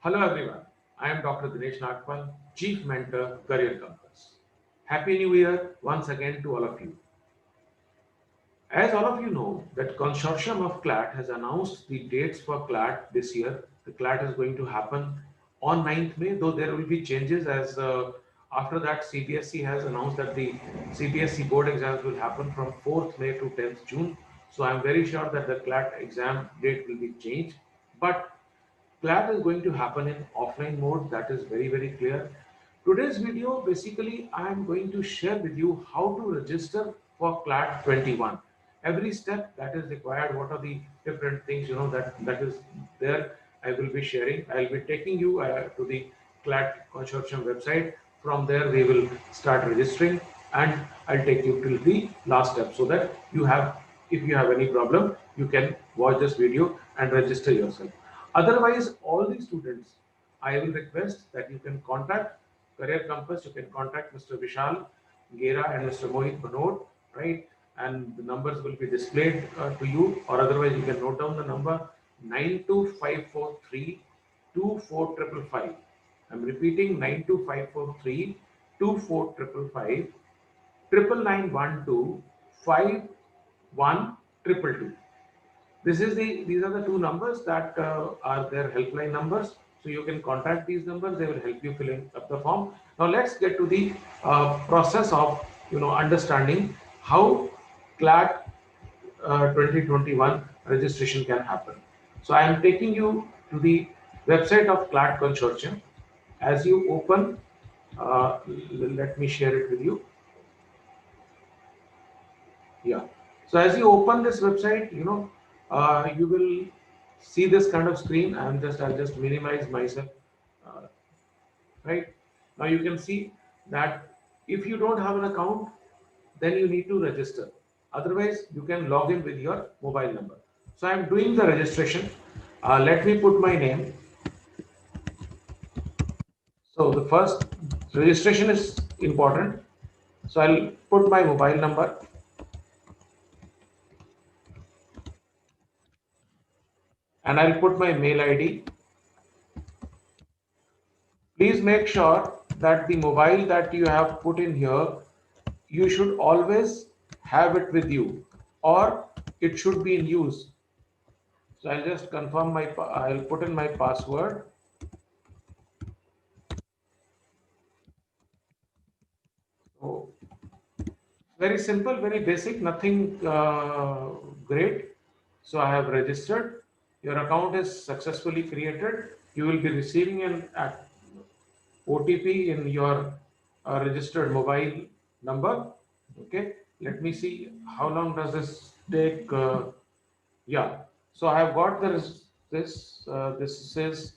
Hello everyone, I am Dr. Dinesh Nagpal, Chief Mentor, Career Compass. Happy New Year once again to all of you. As all of you know, that consortium of CLAT has announced the dates for CLAT this year. The CLAT is going to happen on 9th May, though there will be changes as after that CBSE has announced that the CBSE board exams will happen from 4th May to 10th June. So I'm very sure that the CLAT exam date will be changed. But CLAT is going to happen in offline mode. That is very, very clear. Today's video, basically, I am going to share with you how to register for CLAT 21. Every step that is required, what are the different things, that is there, I will be sharing. I'll be taking you to the CLAT consortium website. From there, we will start registering and I'll take you till the last step so that if you have any problem, you can watch this video and register yourself. Otherwise, all the students, I will request that you can contact Career Compass, you can contact Mr. Vishal Gera and Mr. Mohit Banod, right? And the numbers will be displayed to you, or otherwise you can note down the number 92543 24555. I'm repeating 92543 24555 99912 these are the two numbers that are their helpline numbers. So you can contact these numbers. They will help you filling up the form. Now let's get to the process of understanding how CLAT 2021 registration can happen. So I am taking you to the website of CLAT Consortium. As you open, let me share it with you. Yeah. So as you open this website, you will see this kind of screen. I'll just minimize myself. Uh, right now, you can see that if you don't have an account, then you need to register. Otherwise, you can log in with your mobile number. So I'm doing the registration. Let me put my name. So the first registration is important. So I'll put my mobile number and I'll put my mail ID. Please make sure that the mobile that you have put in here, you should always have it with you or it should be in use. So I'll just confirm I'll put in my password. So very simple, very basic, nothing great. So I have registered. Your account is successfully created. You will be receiving an OTP in your registered mobile number. Okay, let me see how long does this take. Yeah, so I have got this says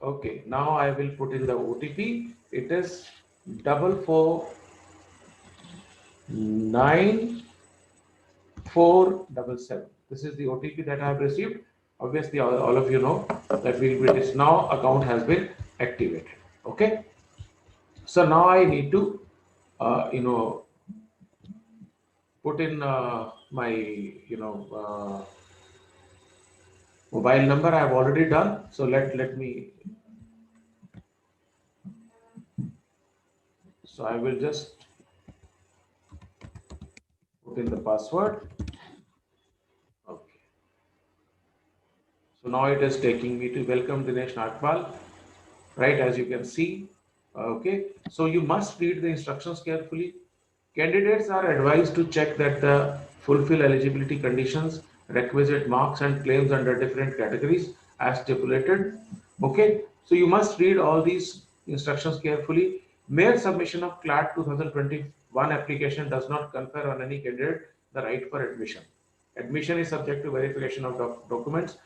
okay. Now I will put in the OTP. It is 449477. This is the OTP that I have received. Obviously, all of you know that this now account has been activated. Okay. So now I need to, put in my, mobile number. I have already done. So let me. So I will just put in the password. Okay. So now it is taking me to welcome Dinesh Nagpal. Right, as you can see. Okay, so you must read the instructions carefully. Candidates are advised to check that the fulfill eligibility conditions, requisite marks and claims under different categories as stipulated. Okay, so you must read all these instructions carefully. Mere submission of CLAT 2021 application does not confer on any candidate the right for admission. Admission is subject to verification of documents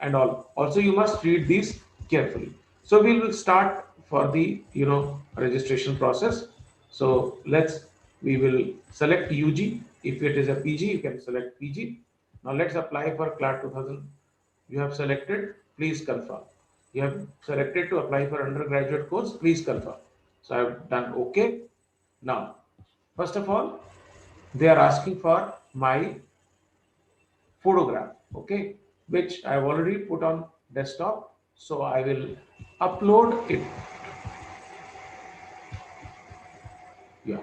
and all. Also, you must read these carefully. So we will start for the registration process. So we will select UG. If it is a PG, you can select PG. Now let's apply for CLAT 2000. You have selected, please confirm. You have selected to apply for undergraduate course, please confirm. So I have done OK. Now, first of all, they are asking for my photograph, okay, which I have already put on desktop. So I will upload it. Yeah.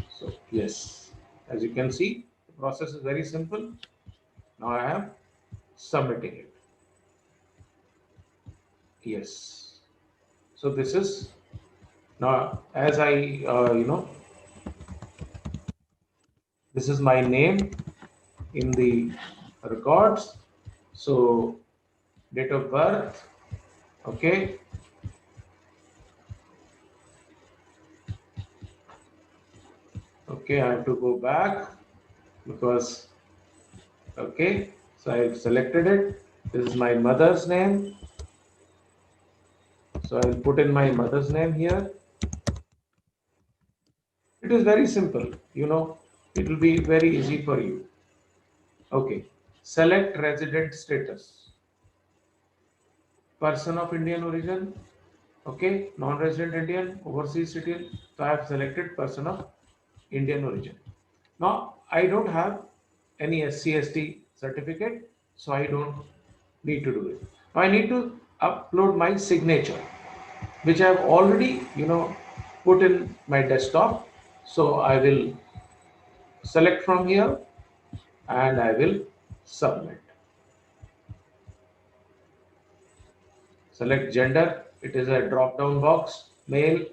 So yes, as you can see, the process is very simple. Now I am submitting it. Yes. So this is now as I this is my name in the records. So date of birth. Okay. Okay. I have to go back because okay. So I've selected it. This is my mother's name. So I'll put in my mother's name here. It is very simple, it will be very easy for you. Okay, select resident status, person of Indian origin, okay, non-resident Indian, overseas citizen. So I have selected person of Indian origin. Now I don't have any SC/ST certificate, so I don't need to do it. Now I need to upload my signature, which I have already, put in my desktop. So I will select from here and I will submit. Select gender. It is a drop down box. Male.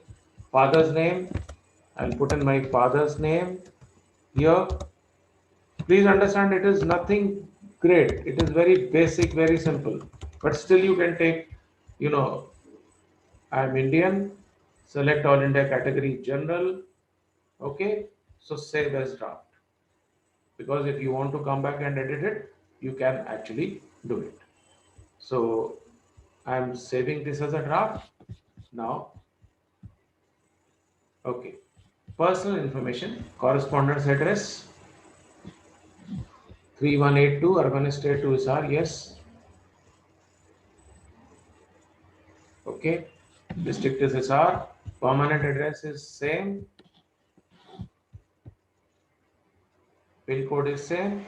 Father's name. I'll put in my father's name here. Please understand it is nothing great. It is very basic, very simple. But still you can take, you know, I'm Indian. Select all India category general. Okay. So save as draft. Because if you want to come back and edit it, you can actually do it. So I'm saving this as a draft. Now, okay. Personal information, correspondence address 3182 Urban Estate to Hisar, yes. Okay. District is Hisar. Permanent address is same. Pin code is same.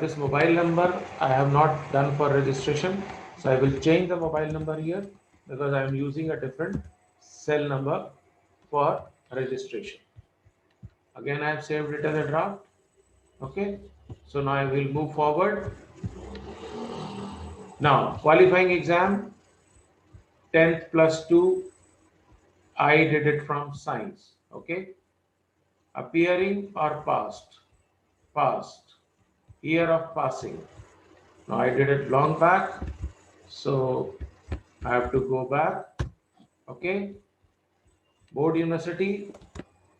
This mobile number I have not done for registration. So I will change the mobile number here because I am using a different cell number for registration. Again, I have saved it as a draft. Okay. So now I will move forward. Now, qualifying exam 10th plus 2, I did it from science. Okay. Appearing or past? Past. Year of passing. Now I did it long back. So I have to go back. Okay. Board University.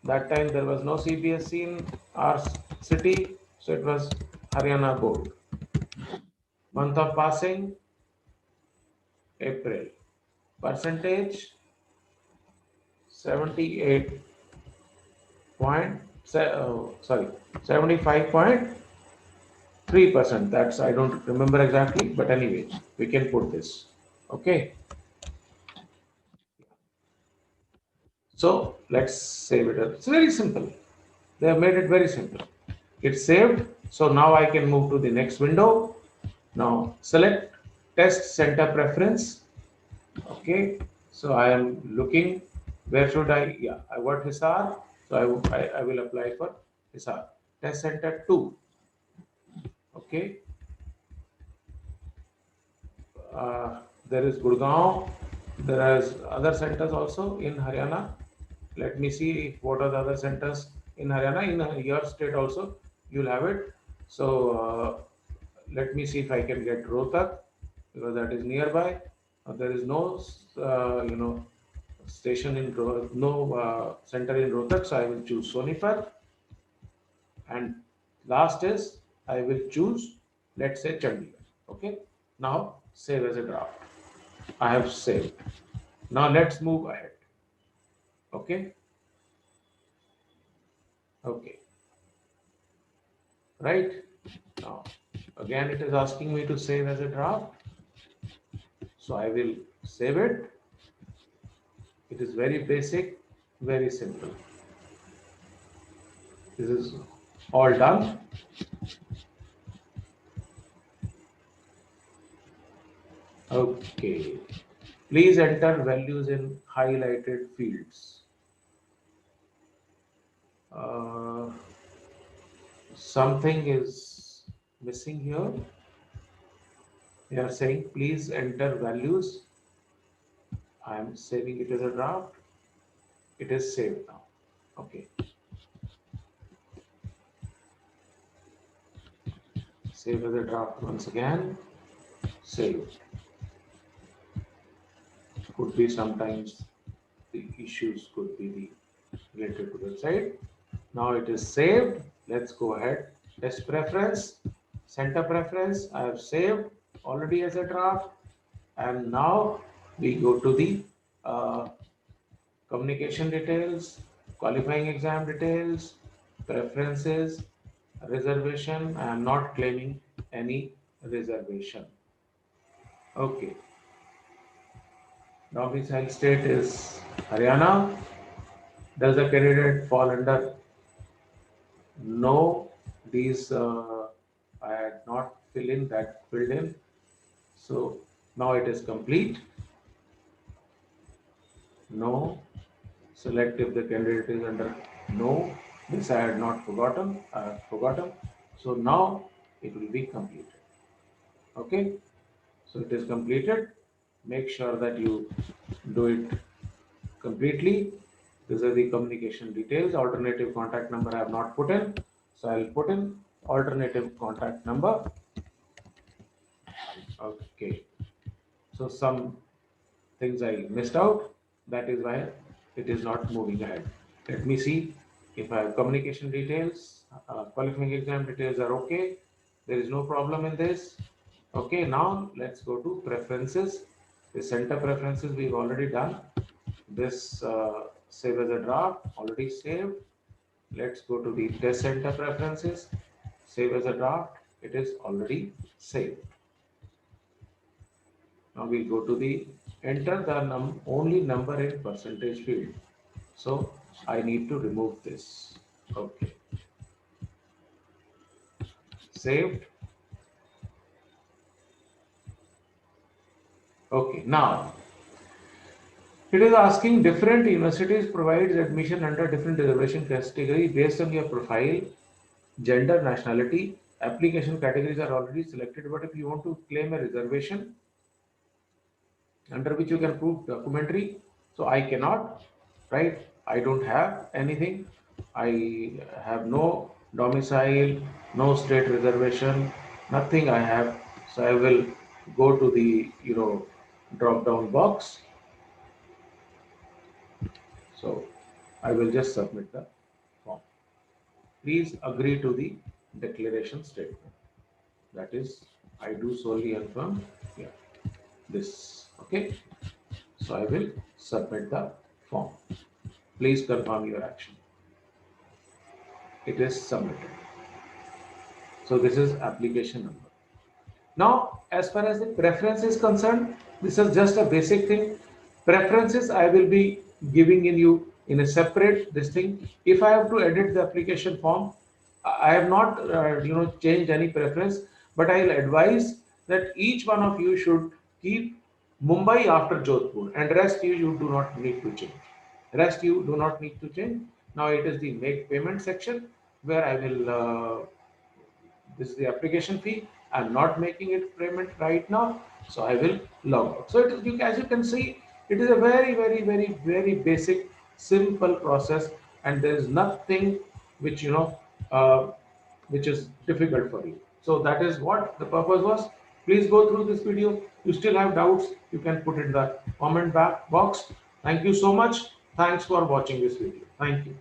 That time there was no CBSE in our city. So it was Haryana board. Month of passing. April. Percentage 78 point, sorry, 75.3%. That's, I don't remember exactly, but anyway, we can put this. Okay. So let's save it. It's very simple. They have made it very simple. It's saved. So now I can move to the next window. Now select test center preference. Okay. So I am looking, where should I? Yeah, I want Hisar. So I will apply for Hisar. Test center 2. Okay. There is Gurgaon. There is other centers also in Haryana. Let me see what are the other centers in Haryana. In your state also, you'll have it. So let me see if I can get Rohtak because that is nearby. There is no, station in no center in Rohtak, so I will choose Sonipat. And last is I will choose, let's say Chandigarh. Okay. Now save as a draft. I have saved. Now let's move ahead. Okay. Okay. Right. Now again it is asking me to save as a draft. So I will save it. It is very basic, very simple. This is all done. Okay. Please enter values in highlighted fields. Uh, Something is missing here. They are saying please enter values. I am saving it as a draft. It is saved now. Okay. Save as a draft once again. Save. Could be sometimes the issues could be related to the website. Now it is saved. Let's go ahead. Test preference, center preference. I have saved already as a draft. And now we go to the uh, communication details, qualifying exam details, preferences, reservation. I am not claiming any reservation. Okay. Domicile state is Haryana. Does the candidate fall under? No, these I had not filled in. So now it is complete. No, select if the candidate is under. No, this I had not forgotten. I have forgotten. So now it will be completed. Okay, so it is completed. Make sure that you do it completely. These are the communication details. Alternative contact number I have not put in. So I'll put in alternative contact number. Okay. So some things I missed out. That is why it is not moving ahead. Let me see if I have communication details. Qualifying exam details are okay. There is no problem in this. Okay, now let's go to preferences. The center preferences we've already done. This save as a draft already saved. Let's go to the test center preferences. Save as a draft. It is already saved. Now we go to the enter the only number in percentage field. So I need to remove this. Okay. Saved. Okay. Now it is asking different universities provides admission under different reservation category based on your profile, gender, nationality. Application categories are already selected, but if you want to claim a reservation under which you can prove documentary, so I cannot, right? I don't have anything. I have no domicile, no state reservation, nothing I have. So I will go to the drop down box. So I will just submit the form. Please agree to the declaration statement. That is, I do solely affirm. Yeah, this. Okay. So I will submit the form. Please confirm your action. It is submitted. So this is application number. Now, as far as the preference is concerned, this is just a basic thing. Preferences I will be giving in you in a separate this thing. If I have to edit the application form, I have not changed any preference, but I'll advise that each one of you should keep Mumbai after Jodhpur, and rest you do not need to change. Rest you do not need to change. Now it is the make payment section where I will. This is the application fee. I'm not making it payment right now, so I will log out. So as you can see, it is a very, very, very, very basic, simple process, and there is nothing which uh, which is difficult for you. So that is what the purpose was. Please go through this video. You still have doubts, you can put in the comment box. Thank you so much. Thanks for watching this video. Thank you.